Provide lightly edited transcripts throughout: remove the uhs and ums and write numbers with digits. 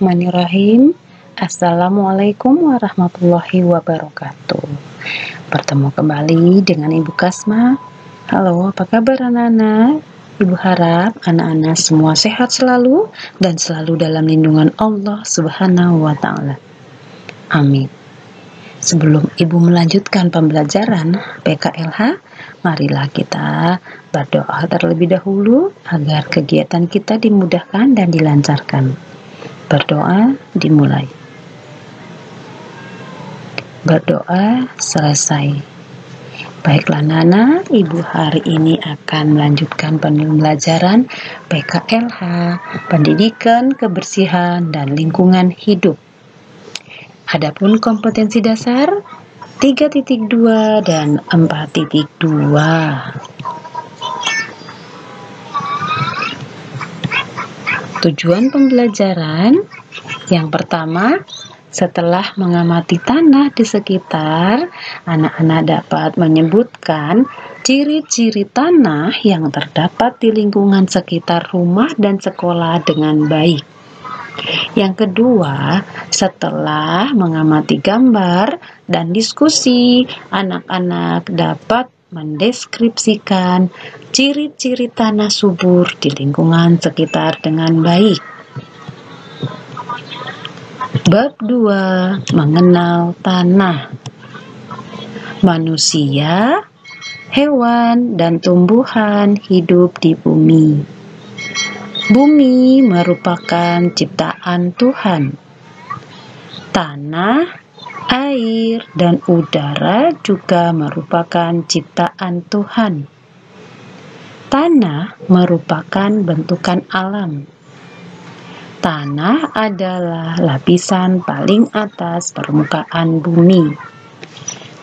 Bismillahirrahmanirrahim. Assalamualaikum warahmatullahi wabarakatuh. Bertemu kembali dengan Ibu Kasma. Halo, apa kabar anak-anak? Ibu harap anak-anak semua sehat selalu dan selalu dalam lindungan Allah Subhanahu wa Ta'ala. Amin. Sebelum Ibu melanjutkan pembelajaran PKLH, marilah kita berdoa terlebih dahulu agar kegiatan kita dimudahkan dan dilancarkan. Berdoa dimulai. Berdoa selesai. Baiklah Nana, Ibu hari ini akan melanjutkan pembelajaran PKLH, Pendidikan, Kebersihan, dan Lingkungan Hidup. Adapun kompetensi dasar 3.2 dan 4.2. Tujuan pembelajaran yang pertama, setelah mengamati tanah di sekitar, anak-anak dapat menyebutkan ciri-ciri tanah yang terdapat di lingkungan sekitar rumah dan sekolah dengan baik. Yang kedua, setelah mengamati gambar dan diskusi, anak-anak dapat mendeskripsikan ciri-ciri tanah subur di lingkungan sekitar dengan baik. Bab 2. Mengenal tanah. Manusia, hewan, dan tumbuhan hidup di bumi. Bumi merupakan ciptaan Tuhan. Tanah, air, dan udara juga merupakan ciptaan Tuhan. Tanah merupakan bentukan alam. Tanah adalah lapisan paling atas permukaan bumi.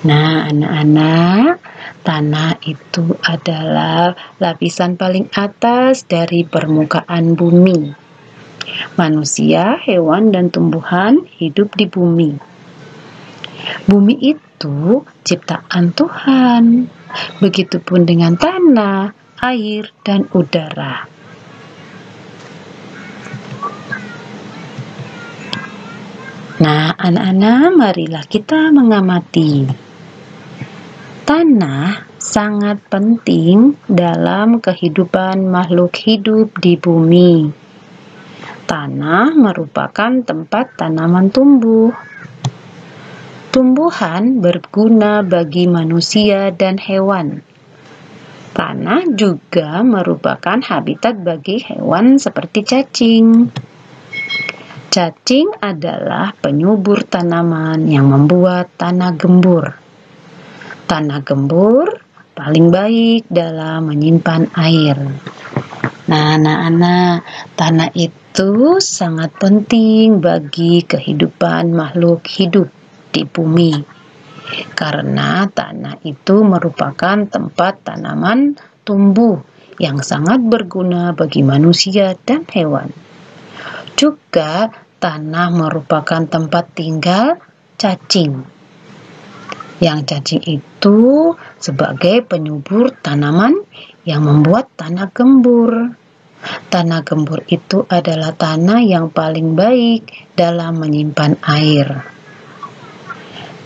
Nah, anak-anak, tanah itu adalah lapisan paling atas dari permukaan bumi. Manusia, hewan, dan tumbuhan hidup di bumi. Bumi itu ciptaan Tuhan. Begitupun dengan tanah, air, dan udara. Nah, anak-anak, marilah kita mengamati. Tanah sangat penting dalam kehidupan makhluk hidup di bumi. Tanah merupakan tempat tanaman tumbuh. Tumbuhan berguna bagi manusia dan hewan. Tanah juga merupakan habitat bagi hewan seperti cacing. Cacing adalah penyubur tanaman yang membuat tanah gembur. Tanah gembur paling baik dalam menyimpan air. Nah, anak-anak, tanah itu sangat penting bagi kehidupan makhluk hidup di bumi. Karena tanah itu merupakan tempat tanaman tumbuh yang sangat berguna bagi manusia dan hewan. Juga tanah merupakan tempat tinggal cacing. Yang cacing itu sebagai penyubur tanaman yang membuat tanah gembur. Tanah gembur itu adalah tanah yang paling baik dalam menyimpan air.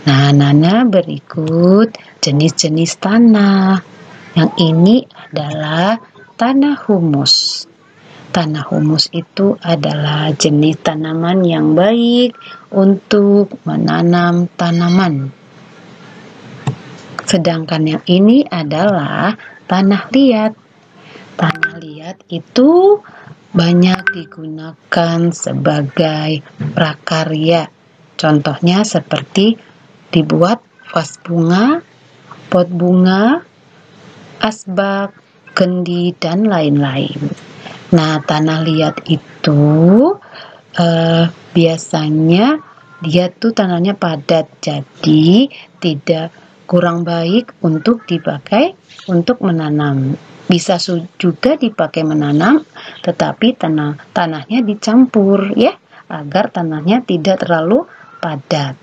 Nah, Nana, berikut jenis-jenis tanah. Yang ini adalah tanah humus. Tanah humus itu adalah jenis tanaman yang baik untuk menanam tanaman. Sedangkan yang ini adalah tanah liat. Tanah liat itu banyak digunakan sebagai prakarya. Contohnya seperti dibuat vas bunga, pot bunga, asbak, kendi, dan lain-lain. Nah, tanah liat itu biasanya dia tuh tanahnya padat, jadi tidak kurang baik untuk dipakai untuk menanam. Bisa juga dipakai menanam, tetapi tanahnya dicampur ya, agar tanahnya tidak terlalu padat.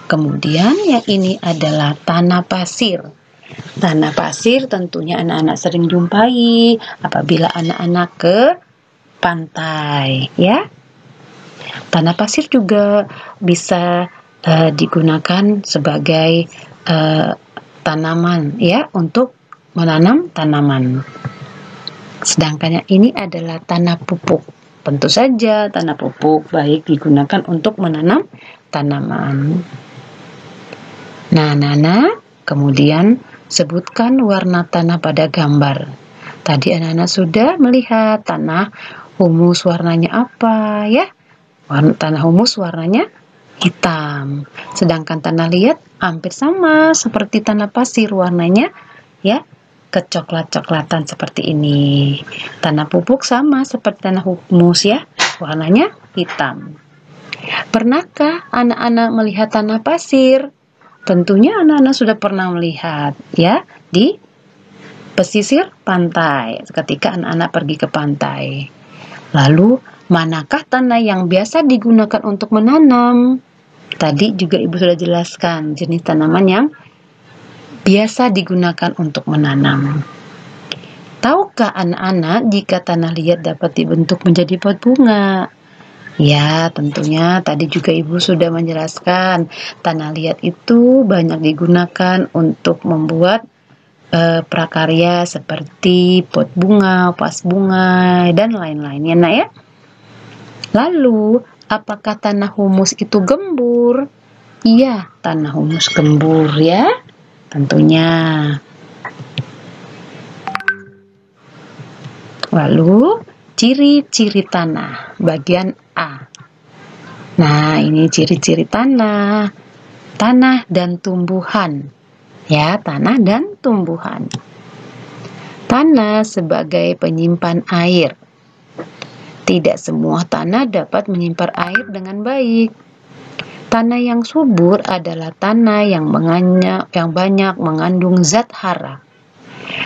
Kemudian yang ini adalah tanah pasir. Tanah pasir tentunya anak-anak sering jumpai apabila anak-anak ke pantai, ya. Tanah pasir juga bisa digunakan sebagai tanaman, ya, untuk menanam tanaman. Sedangkan yang ini adalah tanah pupuk. Tentu saja tanah pupuk baik digunakan untuk menanam tanaman. Nah, Nana, kemudian sebutkan warna tanah pada gambar. Tadi anak-anak sudah melihat tanah humus warnanya apa, ya? Tanah humus warnanya hitam. Sedangkan tanah liat hampir sama seperti tanah pasir warnanya, ya, kecoklat-coklatan seperti ini. Tanah pupuk sama seperti tanah humus, ya, warnanya hitam. Pernahkah anak-anak melihat tanah pasir? Tentunya anak-anak sudah pernah melihat, ya, di pesisir pantai ketika anak-anak pergi ke pantai. Lalu, manakah tanah yang biasa digunakan untuk menanam? Tadi juga Ibu sudah jelaskan jenis tanaman yang biasa digunakan untuk menanam. Tahukah anak-anak jika tanah liat dapat dibentuk menjadi pot bunga? Ya, tentunya tadi juga Ibu sudah menjelaskan tanah liat itu banyak digunakan untuk membuat prakarya seperti pot bunga, vas bunga, dan lain-lainnya, Nak, ya. Lalu, apakah tanah humus itu gembur? Iya, tanah humus gembur, ya, tentunya. Lalu, ciri-ciri tanah, bagian A. Nah, ini ciri-ciri tanah. Tanah dan tumbuhan. Ya, tanah dan tumbuhan. Tanah sebagai penyimpan air. Tidak semua tanah dapat menyimpan air dengan baik. Tanah yang subur adalah tanah yang banyak mengandung zat hara.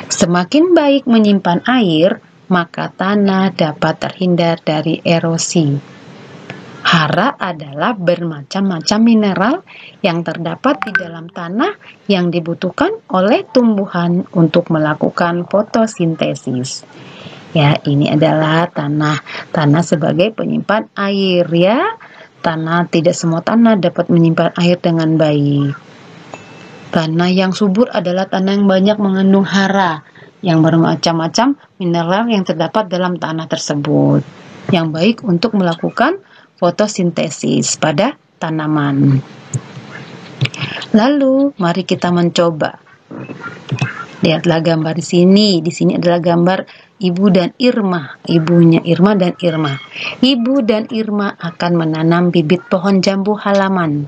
Semakin baik menyimpan air, maka tanah dapat terhindar dari erosi. Hara adalah bermacam-macam mineral yang terdapat di dalam tanah yang dibutuhkan oleh tumbuhan untuk melakukan fotosintesis. Ya, ini adalah tanah sebagai penyimpan air, ya. Tidak semua tanah dapat menyimpan air dengan baik. Tanah yang subur adalah tanah yang banyak mengandung hara, yang bermacam-macam mineral yang terdapat dalam tanah tersebut, yang baik untuk melakukan fotosintesis pada tanaman. Lalu, mari kita mencoba. Lihatlah gambar di sini. Di sini adalah gambar Ibu dan Irma. Ibunya Irma dan Irma. Ibu dan Irma akan menanam bibit pohon jambu halaman.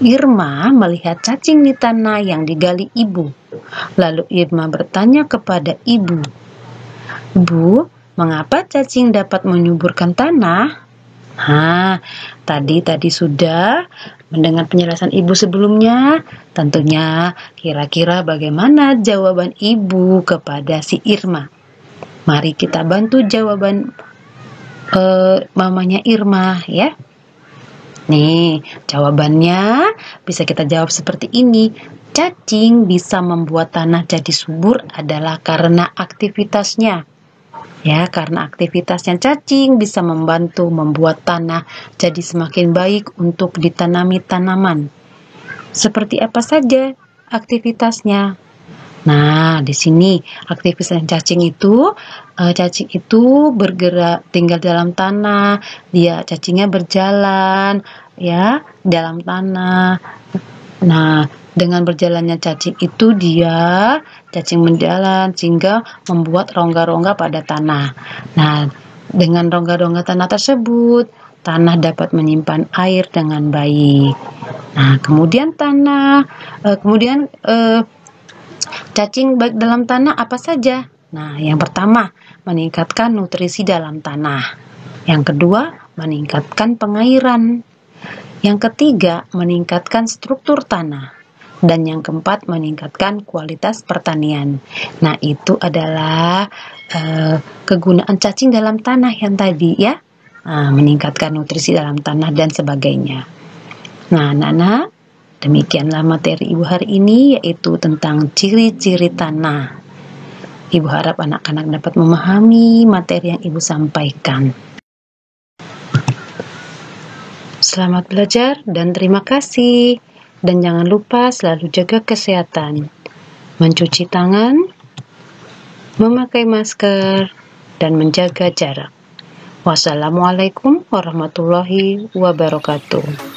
Irma melihat cacing di tanah yang digali ibu. Lalu Irma bertanya kepada ibu, "Bu, mengapa cacing dapat menyuburkan tanah?" Tadi sudah mendengar penjelasan ibu sebelumnya. Tentunya kira-kira bagaimana jawaban ibu kepada si Irma? Mari kita bantu jawaban mamanya Irma, ya. Nih, jawabannya bisa kita jawab seperti ini. Cacing bisa membuat tanah jadi subur adalah karena aktivitasnya. Ya, karena aktivitasnya cacing bisa membantu membuat tanah jadi semakin baik untuk ditanami tanaman. Seperti apa saja aktivitasnya? Nah, di sini aktivitas cacing itu bergerak, tinggal dalam tanah. Cacingnya berjalan, ya, dalam tanah. Nah, dengan berjalannya cacing itu cacing menjalan sehingga membuat rongga-rongga pada tanah. Nah, dengan rongga-rongga tanah tersebut, tanah dapat menyimpan air dengan baik. Nah, kemudian cacing baik dalam tanah apa saja? Nah, yang pertama, meningkatkan nutrisi dalam tanah. Yang kedua, meningkatkan pengairan. Yang ketiga, meningkatkan struktur tanah. Dan yang keempat, meningkatkan kualitas pertanian. Nah, itu adalah kegunaan cacing dalam tanah yang tadi, ya. Meningkatkan nutrisi dalam tanah dan sebagainya. Nah, Nana, demikianlah materi Ibu hari ini, yaitu tentang ciri-ciri tanah. Ibu harap anak-anak dapat memahami materi yang Ibu sampaikan. Selamat belajar dan terima kasih. Dan jangan lupa selalu jaga kesehatan, mencuci tangan, memakai masker, dan menjaga jarak. Wassalamualaikum warahmatullahi wabarakatuh.